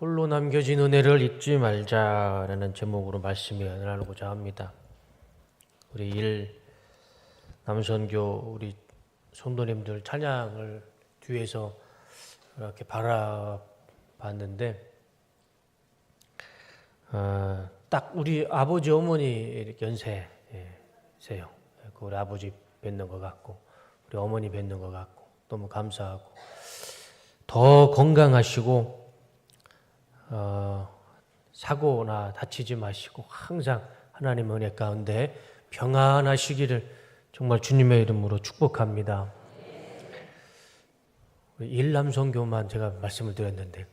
홀로 남겨진 은혜를 잊지 말자라는 제목으로 말씀을 나누고자 합니다. 우리 남선교 우리 성도님들 찬양을 뒤에서 이렇게 바라봤는데 딱 우리 아버지 어머니 연세세요. 우리 아버지 뵙는 것 같고 우리 어머니 뵙는 것 같고 너무 감사하고 더 건강하시고 사고나 다치지 마시고 항상 하나님의 은혜 가운데 평안하시기를 정말 주님의 이름으로 축복합니다. 일남선교만 제가 말씀을 드렸는데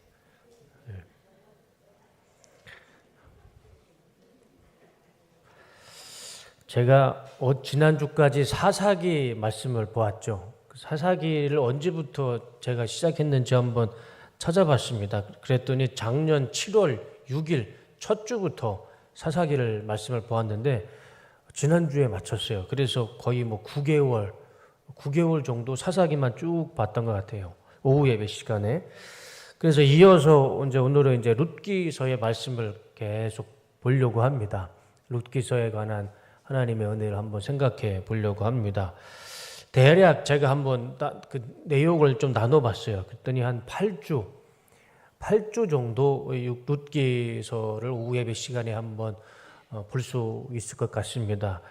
제가 지난주까지 사사기 말씀을 보았죠. 사사기를 언제부터 제가 시작했는지 한번 찾아봤습니다. 그랬더니 작년 7월 6일 첫 주부터 사사기를 말씀을 보았는데 지난주에 마쳤어요. 그래서 거의 9개월 정도 사사기만 쭉 봤던 것 같아요. 오후 예배 시간에. 그래서 이어서 오늘은 룻기서의 말씀을 계속 보려고 합니다. 룻기서에 관한 하나님의 은혜를 한번 생각해 보려고 합니다. 대략 제가 한번 그 내용을 좀 나눠봤어요. 그랬더니 한 8주 정도 룻기서를 오후 예배 시간에 한번 볼 수 있을 것 같습니다.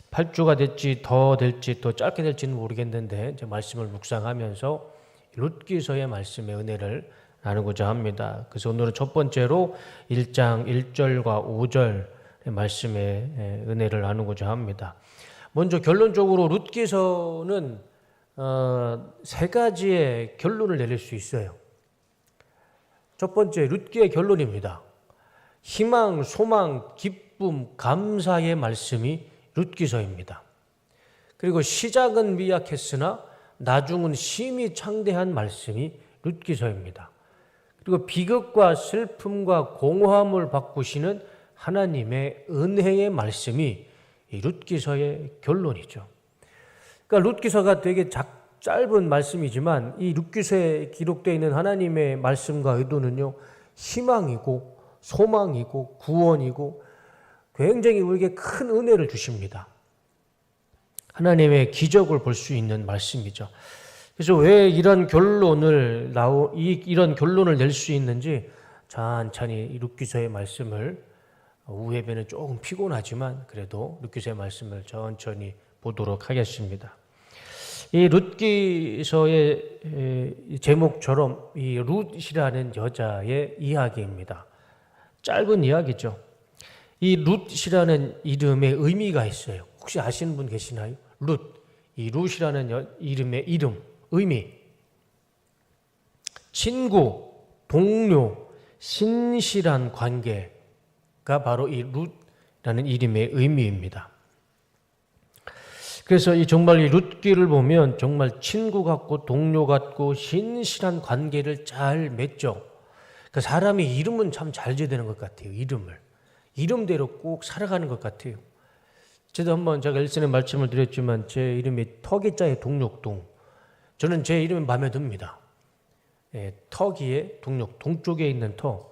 8주가 될지 더 될지 또 짧게 될지는 모르겠는데 제 말씀을 묵상하면서 룻기서의 말씀의 은혜를 나누고자 합니다. 그래서 오늘은 첫 번째로 1장 1절과 5절의 말씀의 은혜를 나누고자 합니다. 먼저 결론적으로 룻기서는 세 가지의 결론을 내릴 수 있어요. 첫 번째 룻기의 결론입니다. 희망, 소망, 기쁨, 감사의 말씀이 룻기서입니다. 그리고 시작은 미약했으나 나중은 심히 창대한 말씀이 룻기서입니다. 그리고 비극과 슬픔과 공허함을 바꾸시는 하나님의 은혜의 말씀이 이 룻기서의 결론이죠. 그러니까 룻기서가 되게 짧은 말씀이지만 이 룻기서에 기록되어 있는 하나님의 말씀과 의도는요, 희망이고 소망이고 구원이고 굉장히 우리에게 큰 은혜를 주십니다. 하나님의 기적을 볼 수 있는 말씀이죠. 그래서 왜 이런 결론을 낼 수 있는지 천천히 이 룻기서의 말씀을 오후 예배는 조금 피곤하지만 그래도 룻기서의 말씀을 천천히 보도록 하겠습니다. 이 룻기서의 제목처럼 이 룻이라는 여자의 이야기입니다. 짧은 이야기죠. 이 룻이라는 이름의 의미가 있어요. 혹시 아시는 분 계시나요? 이 룻이라는 이름의 의미. 친구, 동료, 신실한 관계가 바로 이 룻이라는 이름의 의미입니다. 그래서 정말 이 룻기를 보면 정말 친구 같고 동료 같고 신실한 관계를 잘 맺죠. 그 사람이 이름은 참 잘 지어야 되는 것 같아요. 이름대로 꼭 살아가는 것 같아요. 제가 일전에 말씀을 드렸지만 제 이름이 턱이자의 동력동. 저는 제 이름이 마음에 듭니다. 턱이의 동력, 동쪽에 있는 턱.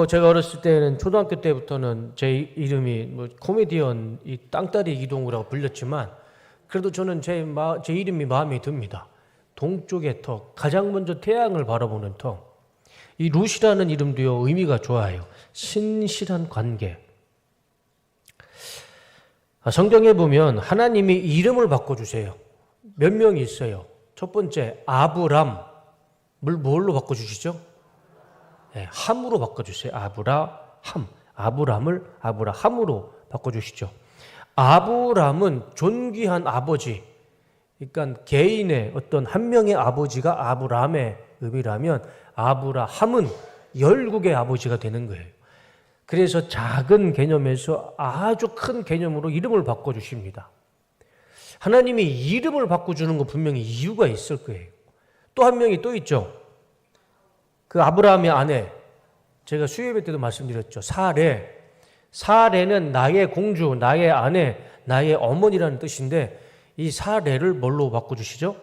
제가 어렸을 때는 초등학교 때부터는 제 이름이 코미디언 이 땅따리 이동우라고 불렸지만 그래도 저는 제 이름이 마음에 듭니다. 동쪽의 턱, 가장 먼저 태양을 바라보는 턱. 이 룻이라는 이름도요, 의미가 좋아요. 신실한 관계. 성경에 보면 하나님이 이름을 바꿔주세요. 몇 명이 있어요. 첫 번째, 아브람을 뭘로 바꿔주시죠? 함으로 바꿔주세요. 아브람을 아브라함으로 바꿔주시죠. 아브람은 존귀한 아버지, 그러니까 개인의 어떤 한 명의 아버지가 아브람의 의미라면 아브라함은 열국의 아버지가 되는 거예요. 그래서 작은 개념에서 아주 큰 개념으로 이름을 바꿔주십니다. 하나님이 이름을 바꿔주는 거 분명히 이유가 있을 거예요. 또 한 명이 또 있죠. 그 아브라함의 아내, 제가 수요예배 때도 말씀드렸죠. 사레는 나의 공주, 나의 아내, 나의 어머니라는 뜻인데 이 사레를 뭘로 바꿔주시죠?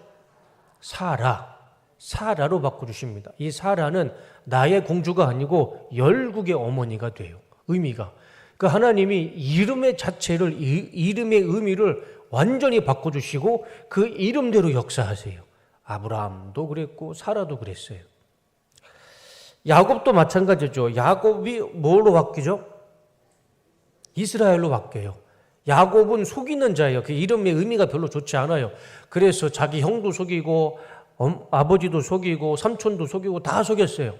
사라. 사라로 바꿔주십니다. 이 사라는 나의 공주가 아니고 열국의 어머니가 돼요. 의미가. 그 하나님이 이름의 자체를, 이름의 의미를 완전히 바꿔주시고 그 이름대로 역사하세요. 아브라함도 그랬고 사라도 그랬어요. 야곱도 마찬가지죠. 야곱이 뭘로 바뀌죠? 이스라엘로 바뀌어요. 야곱은 속이는 자예요. 그 이름의 의미가 별로 좋지 않아요. 그래서 자기 형도 속이고 아버지도 속이고 삼촌도 속이고 다 속였어요.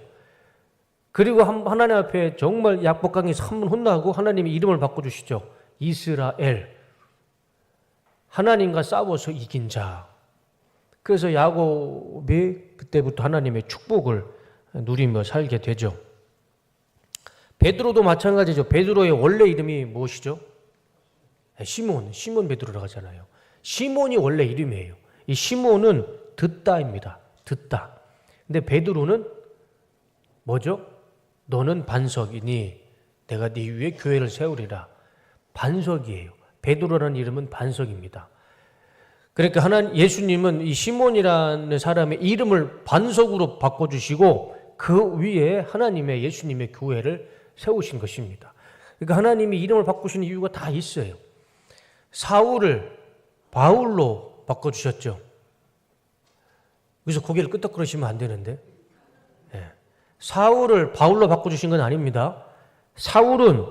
그리고 하나님 앞에 정말 약복강에서 한 번 혼나고 하나님이 이름을 바꿔주시죠. 이스라엘. 하나님과 싸워서 이긴 자. 그래서 야곱이 그때부터 하나님의 축복을 누리며 살게 되죠. 베드로도 마찬가지죠. 베드로의 원래 이름이 무엇이죠? 시몬 베드로라고 하잖아요. 시몬이 원래 이름이에요. 이 시몬은 듣다입니다. 듣다. 근데 베드로는 뭐죠? 너는 반석이니 내가 네 위에 교회를 세우리라. 반석이에요. 베드로라는 이름은 반석입니다. 그러니까 예수님은 이 시몬이라는 사람의 이름을 반석으로 바꿔주시고 그 위에 하나님의 예수님의 교회를 세우신 것입니다. 그러니까 하나님이 이름을 바꾸신 이유가 다 있어요. 사울을 바울로 바꿔주셨죠. 그래서 고개를 끄덕거리시면 안 되는데. 사울을 바울로 바꿔주신 건 아닙니다. 사울은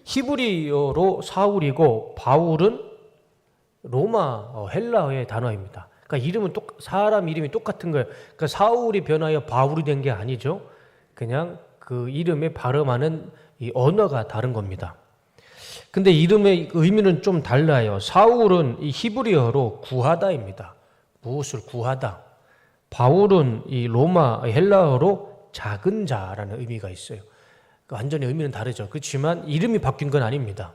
히브리어로 사울이고 바울은 로마 헬라어의 단어입니다. 그러니까 이름은 사람 이름이 똑같은 거예요. 그러니까 사울이 변하여 바울이 된 게 아니죠. 그냥 그 이름에 발음하는 이 언어가 다른 겁니다. 근데 이름의 의미는 좀 달라요. 사울은 이 히브리어로 구하다입니다. 무엇을 구하다. 바울은 이 로마 헬라어로 작은 자라는 의미가 있어요. 완전히 의미는 다르죠. 그렇지만 이름이 바뀐 건 아닙니다.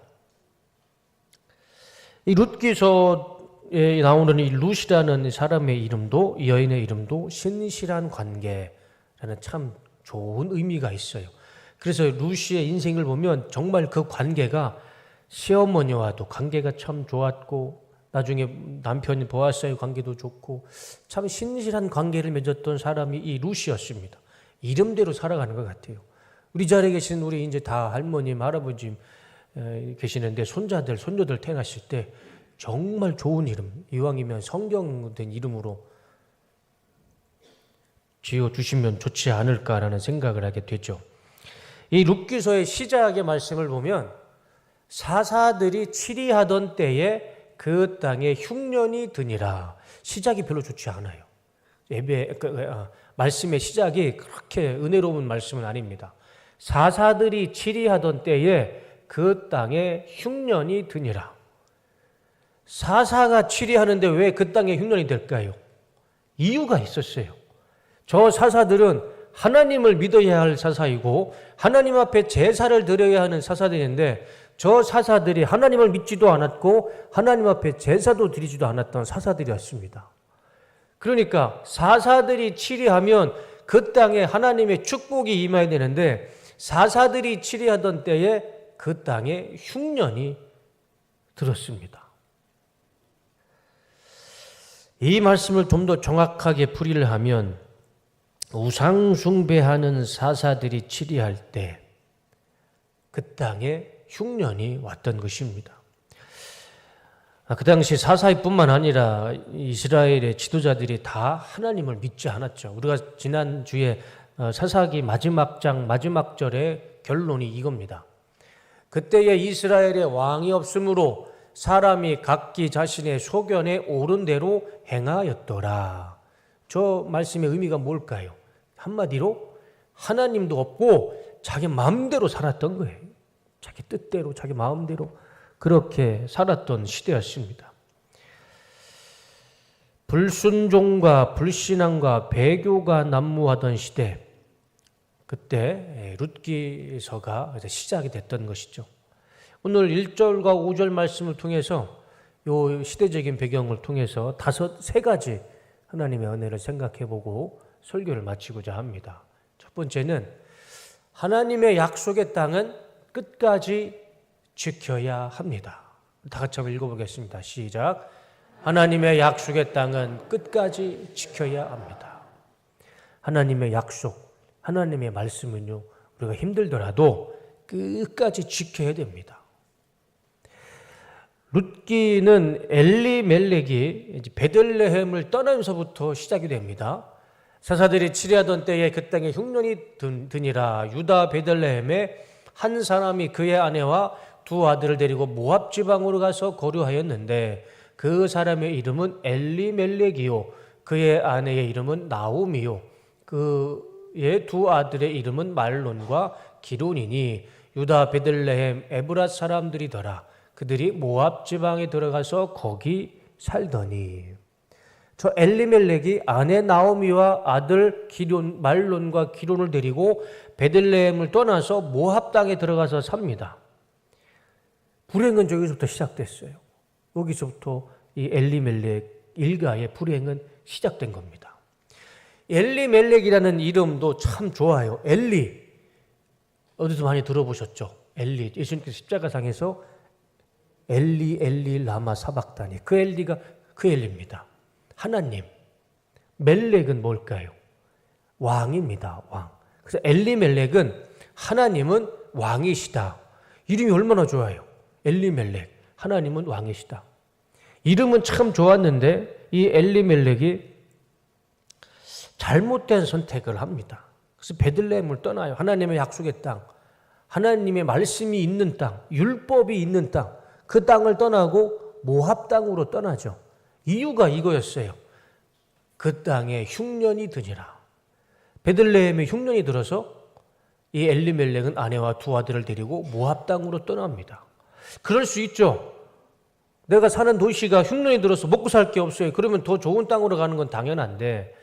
이 룻기서에 나오는 이 룻이라는 사람의 이름도, 이 여인의 이름도 신실한 관계라는 참 좋은 의미가 있어요. 그래서 룻의 인생을 보면 정말 그 관계가 시어머니와도 관계가 참 좋았고 나중에 남편이 보아스와의 관계도 좋고 참 신실한 관계를 맺었던 사람이 이 룻이었습니다. 이름대로 살아가는 것 같아요. 우리 자리에 계신 우리 이제 다 할머님, 할아버지 계시는데 손자들, 손녀들 태어났을 때 정말 좋은 이름, 이왕이면 성경된 이름으로 지어주시면 좋지 않을까라는 생각을 하게 되죠. 이 룻기서의 시작의 말씀을 보면 사사들이 치리하던 때에 그 땅에 흉년이 드니라. 시작이 별로 좋지 않아요. 말씀의 시작이 그렇게 은혜로운 말씀은 아닙니다. 사사들이 치리하던 때에 그 땅에 흉년이 드니라. 사사가 치리하는데 왜 그 땅에 흉년이 될까요? 이유가 있었어요. 저 사사들은 하나님을 믿어야 할 사사이고 하나님 앞에 제사를 드려야 하는 사사들인데 저 사사들이 하나님을 믿지도 않았고 하나님 앞에 제사도 드리지도 않았던 사사들이었습니다. 그러니까 사사들이 치리하면 그 땅에 하나님의 축복이 임해야 되는데 사사들이 치리하던 때에 그 땅에 흉년이 들었습니다. 이 말씀을 좀 더 정확하게 풀이를 하면 우상 숭배하는 사사들이 치리할 때 그 땅에 흉년이 왔던 것입니다. 그 당시 사사뿐만 아니라 이스라엘의 지도자들이 다 하나님을 믿지 않았죠. 우리가 지난주에 사사기 마지막 장 마지막 절의 결론이 이겁니다. 그때에 이스라엘의 왕이 없으므로 사람이 각기 자신의 소견에 옳은 대로 행하였더라. 저 말씀의 의미가 뭘까요? 한마디로 하나님도 없고 자기 마음대로 살았던 거예요. 자기 뜻대로 자기 마음대로 그렇게 살았던 시대였습니다. 불순종과 불신앙과 배교가 난무하던 시대, 그때 룻기서가 시작이 됐던 것이죠. 오늘 1절과 5절 말씀을 통해서 이 시대적인 배경을 통해서 세 가지 하나님의 은혜를 생각해보고 설교를 마치고자 합니다. 첫 번째는 하나님의 약속의 땅은 끝까지 지켜야 합니다. 다 같이 한번 읽어보겠습니다. 시작. 하나님의 약속의 땅은 끝까지 지켜야 합니다. 하나님의 약속, 하나님의 말씀은요, 우리가 힘들더라도 끝까지 지켜야 됩니다. 룻기는 엘리멜렉이 베들레헴을 떠나면서부터 시작이 됩니다. 사사들이 치리하던 때에 그 땅에 흉년이 드니라. 유다 베들레헴에 한 사람이 그의 아내와 두 아들을 데리고 모압 지방으로 가서 거류하였는데 그 사람의 이름은 엘리멜렉이요 그의 아내의 이름은 나오미요 그의 두 아들의 이름은 말론과 기론이니 유다 베들레헴 에브랏 사람들이더라. 그들이 모압 지방에 들어가서 거기 살더니. 저 엘리멜렉이 아내 나오미와 아들 기론, 말론과 기론을 데리고 베들레헴을 떠나서 모압 땅에 들어가서 삽니다. 불행은 저기서부터 시작됐어요. 여기서부터 이 엘리멜렉 일가의 불행은 시작된 겁니다. 엘리멜렉이라는 이름도 참 좋아요. 엘리, 어디서 많이 들어보셨죠? 엘리, 예수님께서 십자가상에서 엘리 엘리 라마 사박다니, 그 엘리가 그 엘리입니다. 하나님. 멜렉은 뭘까요? 왕입니다. 왕. 그래서 엘리멜렉은 하나님은 왕이시다. 이름이 얼마나 좋아요. 엘리멜렉, 하나님은 왕이시다. 이름은 참 좋았는데 이 엘리멜렉이 잘못된 선택을 합니다. 그래서 베들레헴을 떠나요. 하나님의 약속의 땅, 하나님의 말씀이 있는 땅, 율법이 있는 땅, 그 땅을 떠나고 모압 땅으로 떠나죠. 이유가 이거였어요. 그 땅에 흉년이 드니라. 베들레헴에 흉년이 들어서 이 엘리멜렉은 아내와 두 아들을 데리고 모압 땅으로 떠납니다. 그럴 수 있죠. 내가 사는 도시가 흉년이 들어서 먹고 살 게 없어요. 그러면 더 좋은 땅으로 가는 건 당연한데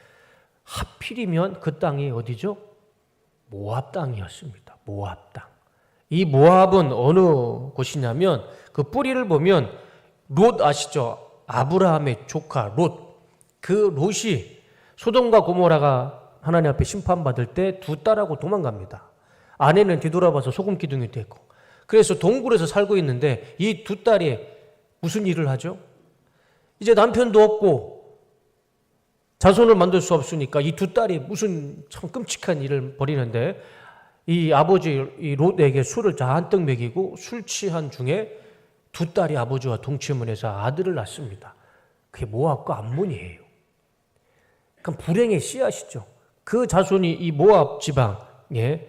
하필이면 그 땅이 어디죠? 모압 땅이었습니다. 모압 땅. 이 모압은 어느 곳이냐면 그 뿌리를 보면 롯 아시죠? 아브라함의 조카 롯. 그 롯이 소돔과 고모라가 하나님 앞에 심판받을 때 두 딸하고 도망갑니다. 아내는 뒤돌아봐서 소금 기둥이 되고, 그래서 동굴에서 살고 있는데 이 두 딸이 무슨 일을 하죠? 이제 남편도 없고 자손을 만들 수 없으니까 이 두 딸이 무슨 참 끔찍한 일을 벌이는데 이 아버지 이 롯에게 술을 잔뜩 먹이고 술 취한 중에 두 딸이 아버지와 동침을 해서 아들을 낳습니다. 그게 모압과 암몬이에요. 그러니까 불행의 씨앗이죠. 그 자손이 이 모압 지방에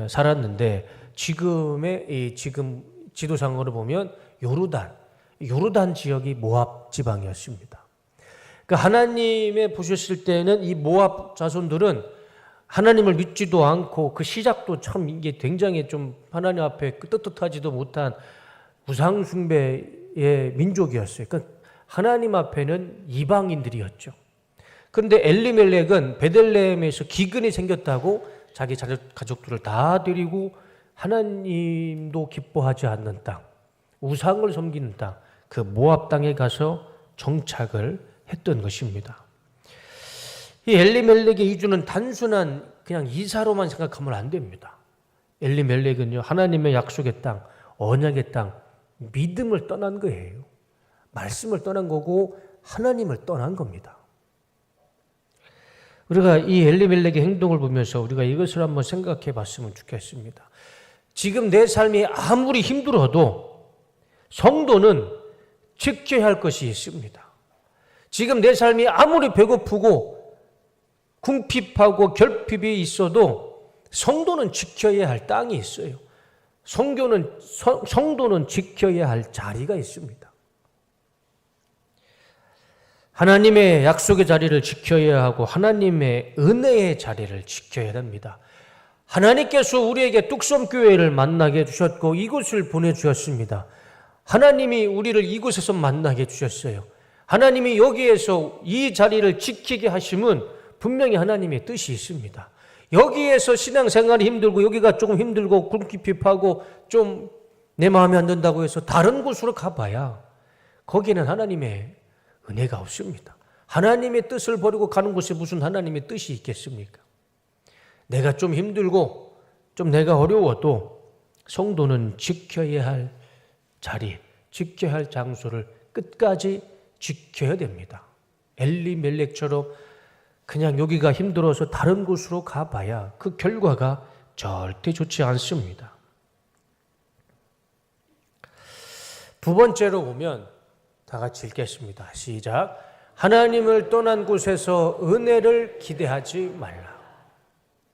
살았는데 지금 지도상으로 보면 요르단 지역이 모압 지방이었습니다. 그러니까 하나님의 보셨을 때는 이 모압 자손들은 하나님을 믿지도 않고 그 시작도 참 이게 굉장히 좀 하나님 앞에 떳떳하지도 못한 우상 숭배의 민족이었어요. 그러니까 하나님 앞에는 이방인들이었죠. 그런데 엘리멜렉은 베들레헴에서 기근이 생겼다고 자기 가족들을 다 데리고 하나님도 기뻐하지 않는 땅, 우상을 섬기는 땅, 그 모압 땅에 가서 정착을 했던 것입니다. 이 엘리멜렉의 이주는 단순한 그냥 이사로만 생각하면 안 됩니다. 엘리멜렉은요, 하나님의 약속의 땅, 언약의 땅, 믿음을 떠난 거예요. 말씀을 떠난 거고 하나님을 떠난 겁니다. 우리가 이 엘리멜렉의 행동을 보면서 우리가 이것을 한번 생각해 봤으면 좋겠습니다. 지금 내 삶이 아무리 힘들어도 성도는 지켜야 할 것이 있습니다. 지금 내 삶이 아무리 배고프고 궁핍하고 결핍이 있어도 성도는 지켜야 할 땅이 있어요. 성도는 지켜야 할 자리가 있습니다. 하나님의 약속의 자리를 지켜야 하고 하나님의 은혜의 자리를 지켜야 합니다. 하나님께서 우리에게 뚝섬교회를 만나게 해주셨고 이곳을 보내주셨습니다. 하나님이 우리를 이곳에서 만나게 해주셨어요. 하나님이 여기에서 이 자리를 지키게 하심은 분명히 하나님의 뜻이 있습니다. 여기에서 신앙생활이 힘들고 여기가 조금 힘들고 궁핍하고 좀 내 마음에 안 든다고 해서 다른 곳으로 가봐야 거기에는 하나님의 은혜가 없습니다. 하나님의 뜻을 버리고 가는 곳에 무슨 하나님의 뜻이 있겠습니까? 내가 좀 힘들고 좀 내가 어려워도 성도는 지켜야 할 자리, 지켜야 할 장소를 끝까지 지켜야 됩니다. 엘리멜렉처럼 그냥 여기가 힘들어서 다른 곳으로 가봐야 그 결과가 절대 좋지 않습니다. 두 번째로 보면 다 같이 읽겠습니다. 시작. 하나님을 떠난 곳에서 은혜를 기대하지 말라.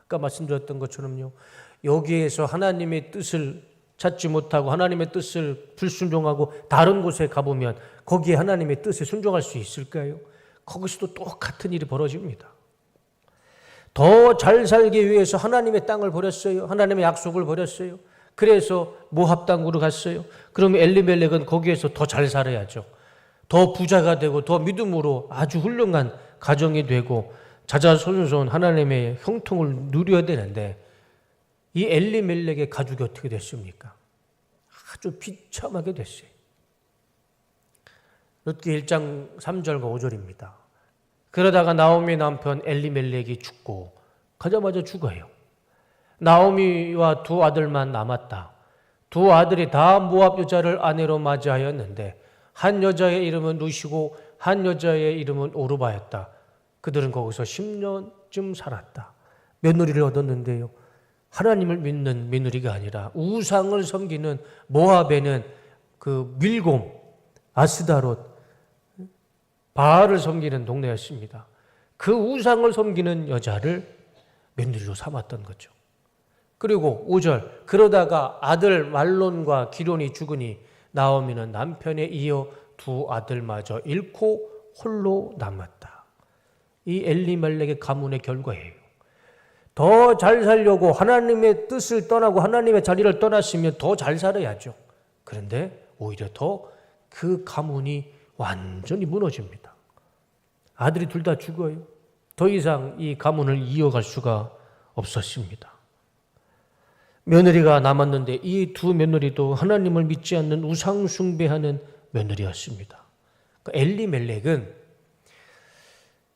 아까 말씀드렸던 것처럼요. 여기에서 하나님의 뜻을 찾지 못하고 하나님의 뜻을 불순종하고 다른 곳에 가보면 거기에 하나님의 뜻에 순종할 수 있을까요? 거기서도 똑같은 일이 벌어집니다. 더 잘 살기 위해서 하나님의 땅을 버렸어요. 하나님의 약속을 버렸어요. 그래서 모압 땅으로 갔어요. 그러면 엘리멜렉은 거기에서 더 잘 살아야죠. 더 부자가 되고 더 믿음으로 아주 훌륭한 가정이 되고 자자손손 하나님의 형통을 누려야 되는데 이 엘리멜렉의 가족이 어떻게 됐습니까? 아주 비참하게 됐어요. 룻기 1장 3절과 5절입니다. 그러다가 나오미 남편 엘리멜렉이 죽고 가자마자 죽어요. 나오미와 두 아들만 남았다. 두 아들이 다 모압 여자를 아내로 맞이하였는데 한 여자의 이름은 루시고 한 여자의 이름은 오르바였다. 그들은 거기서 10년쯤 살았다. 며느리를 얻었는데요. 하나님을 믿는 며느리가 아니라 우상을 섬기는 모압에는 그 밀곰, 아스다롯, 바알을 섬기는 동네였습니다. 그 우상을 섬기는 여자를 며느리로 삼았던 거죠. 그리고 5절 그러다가 아들 말론과 기론이 죽으니 나오미는 남편에 이어 두 아들마저 잃고 홀로 남았다. 이 엘리멜렉의 가문의 결과예요. 더 잘 살려고 하나님의 뜻을 떠나고 하나님의 자리를 떠났으면 더 잘 살아야죠. 그런데 오히려 더 그 가문이 완전히 무너집니다. 아들이 둘 다 죽어요. 더 이상 이 가문을 이어갈 수가 없었습니다. 며느리가 남았는데 이 두 며느리도 하나님을 믿지 않는 우상 숭배하는 며느리였습니다. 엘리멜렉은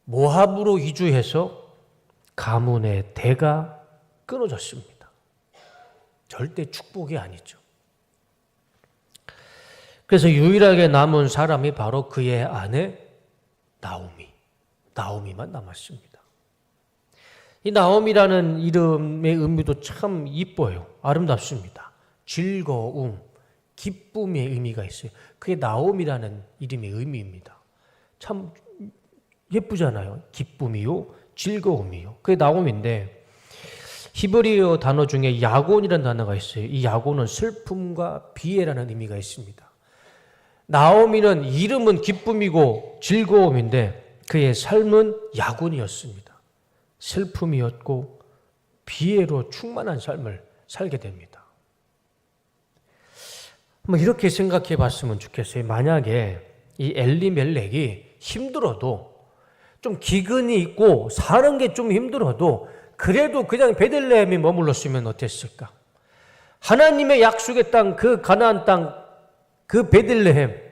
모압으로 이주해서 가문의 대가 끊어졌습니다. 절대 축복이 아니죠. 그래서 유일하게 남은 사람이 바로 그의 아내 나오미만 남았습니다. 이 나오미라는 이름의 의미도 참 이뻐요. 아름답습니다. 즐거움, 기쁨의 의미가 있어요. 그게 나오미라는 이름의 의미입니다. 참 예쁘잖아요. 기쁨이요, 즐거움이요. 그게 나오미인데 히브리어 단어 중에 야곤이라는 단어가 있어요. 이 야곤은 슬픔과 비애라는 의미가 있습니다. 나오미는 이름은 기쁨이고 즐거움인데 그의 삶은 야곤이었습니다. 슬픔이었고 비애로 충만한 삶을 살게 됩니다. 한번 이렇게 생각해 봤으면 좋겠어요. 만약에 이 엘리멜렉이 힘들어도 좀 기근이 있고 사는 게 좀 힘들어도 그래도 그냥 베들레헴에 머물렀으면 어땠을까? 하나님의 약속의 땅, 그 가나안 땅, 그 베들레헴,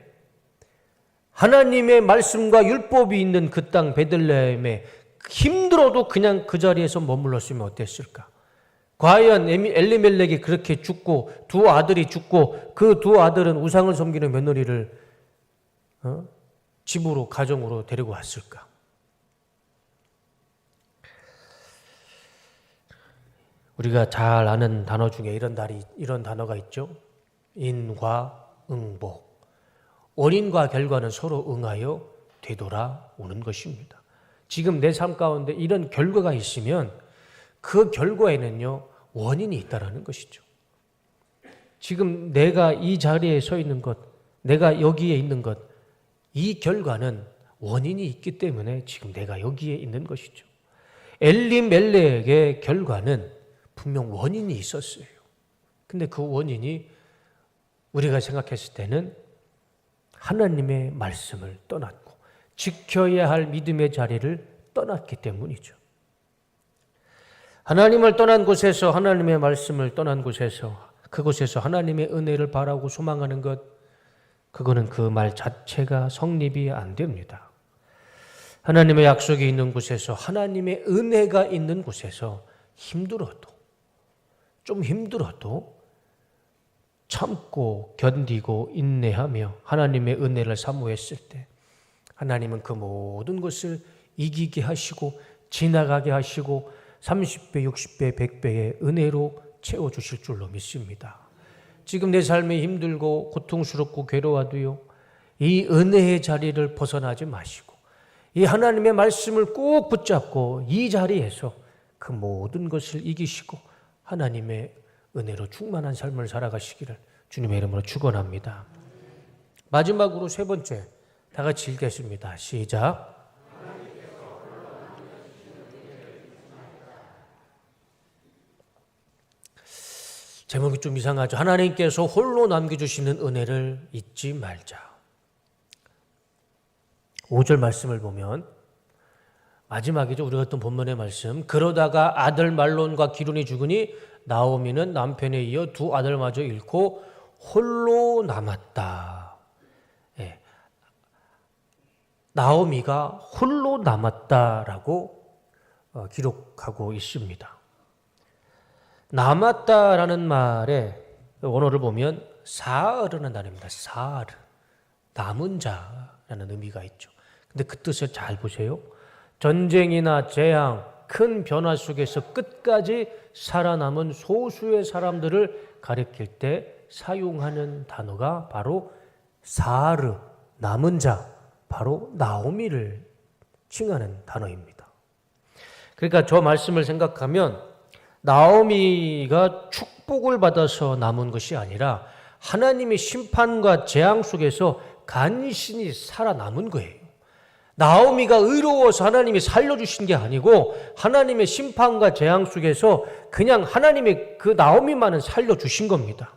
하나님의 말씀과 율법이 있는 그 땅 베들레헴에 힘들어도 그냥 그 자리에서 머물렀으면 어땠을까? 과연 엘리멜렉이 그렇게 죽고 두 아들이 죽고 그 두 아들은 우상을 섬기는 며느리를 집으로 가정으로 데리고 왔을까? 우리가 잘 아는 단어 중에 이런 단어가 있죠. 인과 응복. 원인과 결과는 서로 응하여 되돌아오는 것입니다. 지금 내 삶 가운데 이런 결과가 있으면 그 결과에는요, 원인이 있다라는 것이죠. 지금 내가 이 자리에 서 있는 것, 내가 여기에 있는 것, 이 결과는 원인이 있기 때문에 지금 내가 여기에 있는 것이죠. 엘리멜렉의 결과는 분명 원인이 있었어요. 근데 그 원인이 우리가 생각했을 때는 하나님의 말씀을 떠났고 지켜야 할 믿음의 자리를 떠났기 때문이죠. 하나님을 떠난 곳에서 하나님의 말씀을 떠난 곳에서 그곳에서 하나님의 은혜를 바라고 소망하는 것, 그거는 그 말 자체가 성립이 안 됩니다. 하나님의 약속이 있는 곳에서 하나님의 은혜가 있는 곳에서 좀 힘들어도 참고 견디고 인내하며 하나님의 은혜를 사모했을 때 하나님은 그 모든 것을 이기게 하시고 지나가게 하시고 30배, 60배, 100배의 은혜로 채워주실 줄로 믿습니다. 지금 내 삶이 힘들고 고통스럽고 괴로워도요, 이 은혜의 자리를 벗어나지 마시고 이 하나님의 말씀을 꼭 붙잡고 이 자리에서 그 모든 것을 이기시고 하나님의 은혜로 충만한 삶을 살아가시기를 주님의 이름으로 축원합니다. 마지막으로 세 번째, 다 같이 읽겠습니다. 시작. 제목이 좀 이상하죠. 하나님께서 홀로 남겨주시는 은혜를 잊지 말자. 5절 말씀을 보면 마지막이죠. 우리가 어떤 본문의 말씀. 그러다가 아들 말론과 기론이 죽으니 나오미는 남편에 이어 두 아들마저 잃고 홀로 남았다. 예. 나오미가 홀로 남았다라고 기록하고 있습니다. 남았다라는 말의 원어를 보면 사르는 단어입니다. 사르, 남은 자라는 의미가 있죠. 근데 그 뜻을 잘 보세요. 전쟁이나 재앙, 큰 변화 속에서 끝까지 살아남은 소수의 사람들을 가리킬 때 사용하는 단어가 바로 사르, 남은 자, 바로 나오미를 칭하는 단어입니다. 그러니까 저 말씀을 생각하면 나오미가 축복을 받아서 남은 것이 아니라 하나님의 심판과 재앙 속에서 간신히 살아남은 거예요. 나오미가 의로워서 하나님이 살려주신 게 아니고 하나님의 심판과 재앙 속에서 그냥 하나님의 그 나오미만은 살려주신 겁니다.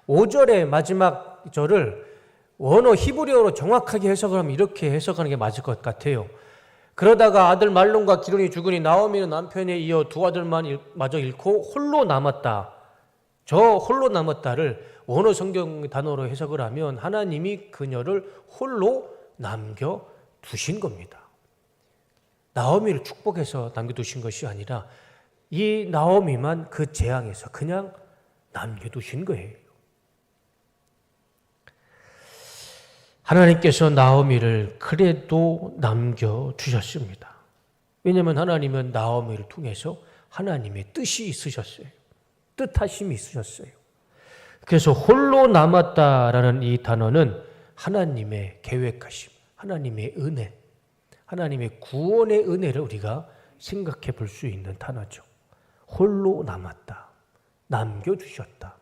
5절의 마지막 절을 원어 히브리어로 정확하게 해석을 하면 이렇게 해석하는 게 맞을 것 같아요. 그러다가 아들 말론과 기론이 죽으니 나오미는 남편에 이어 두 아들만 마저 잃고 홀로 남았다. 저 홀로 남았다를 원어 성경 단어로 해석을 하면 하나님이 그녀를 홀로 남겨두신 겁니다. 나오미를 축복해서 남겨두신 것이 아니라 이 나오미만 그 재앙에서 그냥 남겨두신 거예요. 하나님께서 나오미를 그래도 남겨주셨습니다. 왜냐하면 하나님은 나오미를 통해서 하나님의 뜻이 있으셨어요. 뜻하심이 있으셨어요. 그래서 홀로 남았다라는 이 단어는 하나님의 계획하심, 하나님의 은혜, 하나님의 구원의 은혜를 우리가 생각해 볼 수 있는 단어죠. 홀로 남았다, 남겨주셨다.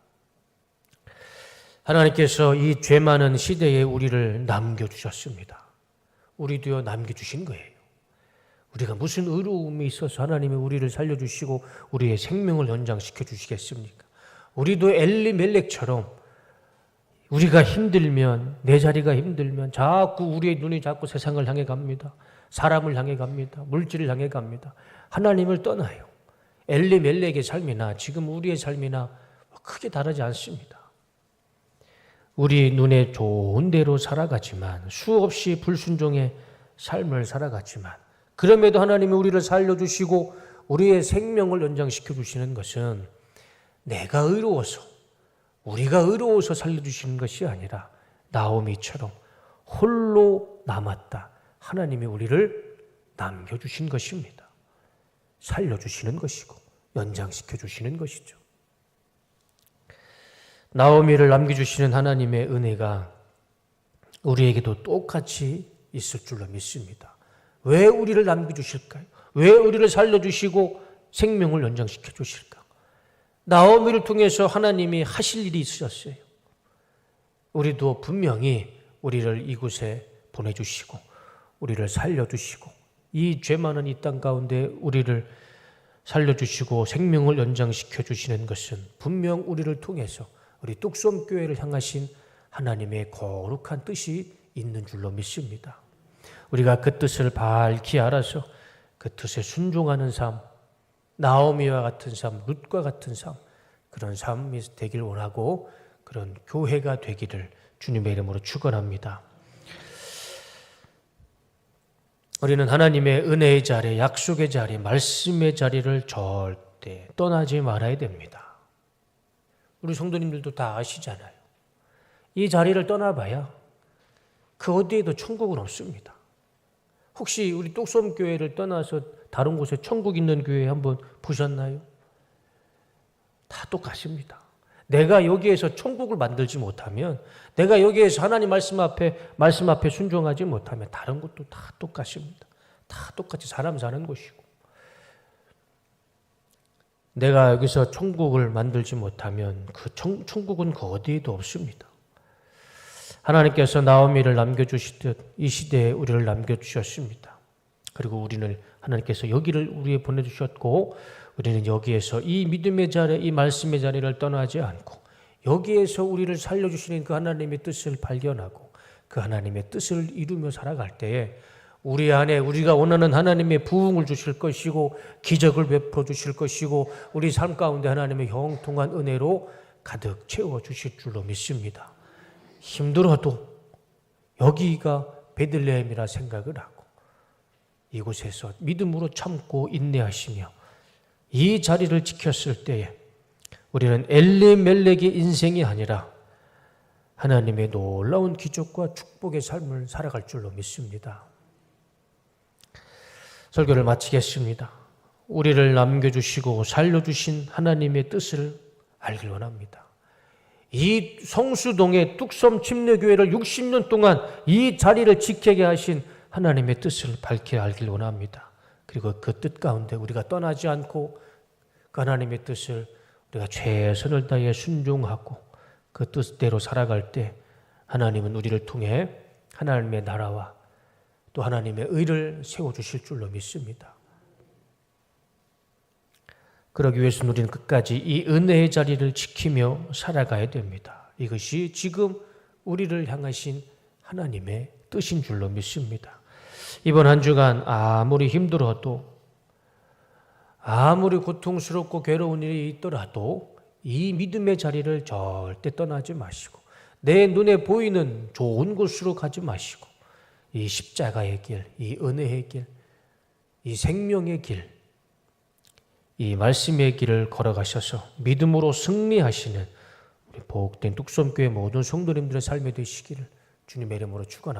하나님께서 이 죄 많은 시대에 우리를 남겨주셨습니다. 우리도요 남겨주신 거예요. 우리가 무슨 의로움이 있어서 하나님이 우리를 살려주시고 우리의 생명을 연장시켜 주시겠습니까? 우리도 엘리멜렉처럼 우리가 힘들면, 내 자리가 힘들면 자꾸 우리의 눈이 자꾸 세상을 향해 갑니다. 사람을 향해 갑니다. 물질을 향해 갑니다. 하나님을 떠나요. 엘리멜렉의 삶이나 지금 우리의 삶이나 크게 다르지 않습니다. 우리 눈에 좋은 대로 살아가지만 수없이 불순종의 삶을 살아가지만 그럼에도 하나님이 우리를 살려주시고 우리의 생명을 연장시켜 주시는 것은 내가 의로워서 우리가 의로워서 살려주시는 것이 아니라 나오미처럼 홀로 남았다. 하나님이 우리를 남겨주신 것입니다. 살려주시는 것이고 연장시켜 주시는 것이죠. 나오미를 남겨주시는 하나님의 은혜가 우리에게도 똑같이 있을 줄로 믿습니다. 왜 우리를 남겨주실까요? 왜 우리를 살려주시고 생명을 연장시켜 주실까? 나오미를 통해서 하나님이 하실 일이 있으셨어요. 우리도 분명히 우리를 이곳에 보내주시고 우리를 살려주시고 이 죄 많은 이 땅 가운데 우리를 살려주시고 생명을 연장시켜 주시는 것은 분명 우리를 통해서 우리 뚝섬교회를 향하신 하나님의 거룩한 뜻이 있는 줄로 믿습니다. 우리가 그 뜻을 밝히 알아서 그 뜻에 순종하는 삶, 나오미와 같은 삶, 룻과 같은 삶, 그런 삶이 되길 원하고 그런 교회가 되기를 주님의 이름으로 축원합니다. 우리는 하나님의 은혜의 자리, 약속의 자리, 말씀의 자리를 절대 떠나지 말아야 됩니다. 우리 성도님들도 다 아시잖아요. 이 자리를 떠나봐야 그 어디에도 천국은 없습니다. 혹시 우리 뚝섬교회를 떠나서 다른 곳에 천국 있는 교회 한번 보셨나요? 다 똑같습니다. 내가 여기에서 천국을 만들지 못하면, 내가 여기에서 하나님 말씀 앞에 순종하지 못하면 다른 것도 다 똑같습니다. 다 똑같이 사람 사는 곳이고. 내가 여기서 천국을 만들지 못하면 그 천국은 그 어디에도 없습니다. 하나님께서 나오미를 남겨주시듯 이 시대에 우리를 남겨주셨습니다. 그리고 우리는 하나님께서 여기를 우리에 보내주셨고, 우리는 여기에서 이 믿음의 자리, 이 말씀의 자리를 떠나지 않고 여기에서 우리를 살려주시는 그 하나님의 뜻을 발견하고 그 하나님의 뜻을 이루며 살아갈 때에 우리 안에 우리가 원하는 하나님의 부흥을 주실 것이고 기적을 베풀어 주실 것이고 우리 삶 가운데 하나님의 형통한 은혜로 가득 채워 주실 줄로 믿습니다. 힘들어도 여기가 베들레헴이라 생각을 하고 이곳에서 믿음으로 참고 인내하시며 이 자리를 지켰을 때에 우리는 엘리멜렉의 인생이 아니라 하나님의 놀라운 기적과 축복의 삶을 살아갈 줄로 믿습니다. 설교를 마치겠습니다. 우리를 남겨주시고 살려주신 하나님의 뜻을 알길 원합니다. 이 성수동의 뚝섬 침례교회를 60년 동안 이 자리를 지키게 하신 하나님의 뜻을 밝히 알길 원합니다. 그리고 그 뜻 가운데 우리가 떠나지 않고 그 하나님의 뜻을 우리가 최선을 다해 순종하고 그 뜻대로 살아갈 때 하나님은 우리를 통해 하나님의 나라와 또 하나님의 의를 세워주실 줄로 믿습니다. 그러기 위해서는 우리는 끝까지 이 은혜의 자리를 지키며 살아가야 됩니다. 이것이 지금 우리를 향하신 하나님의 뜻인 줄로 믿습니다. 이번 한 주간 아무리 힘들어도 아무리 고통스럽고 괴로운 일이 있더라도 이 믿음의 자리를 절대 떠나지 마시고 내 눈에 보이는 좋은 곳으로 가지 마시고 이 십자가의 길, 이 은혜의 길, 이 생명의 길, 이 말씀의 길을 걸어가셔서 믿음으로 승리하시는 우리 복된 뚝섬교회 모든 성도님들의 삶이 되시기를 주님의 이름으로 축원합니다.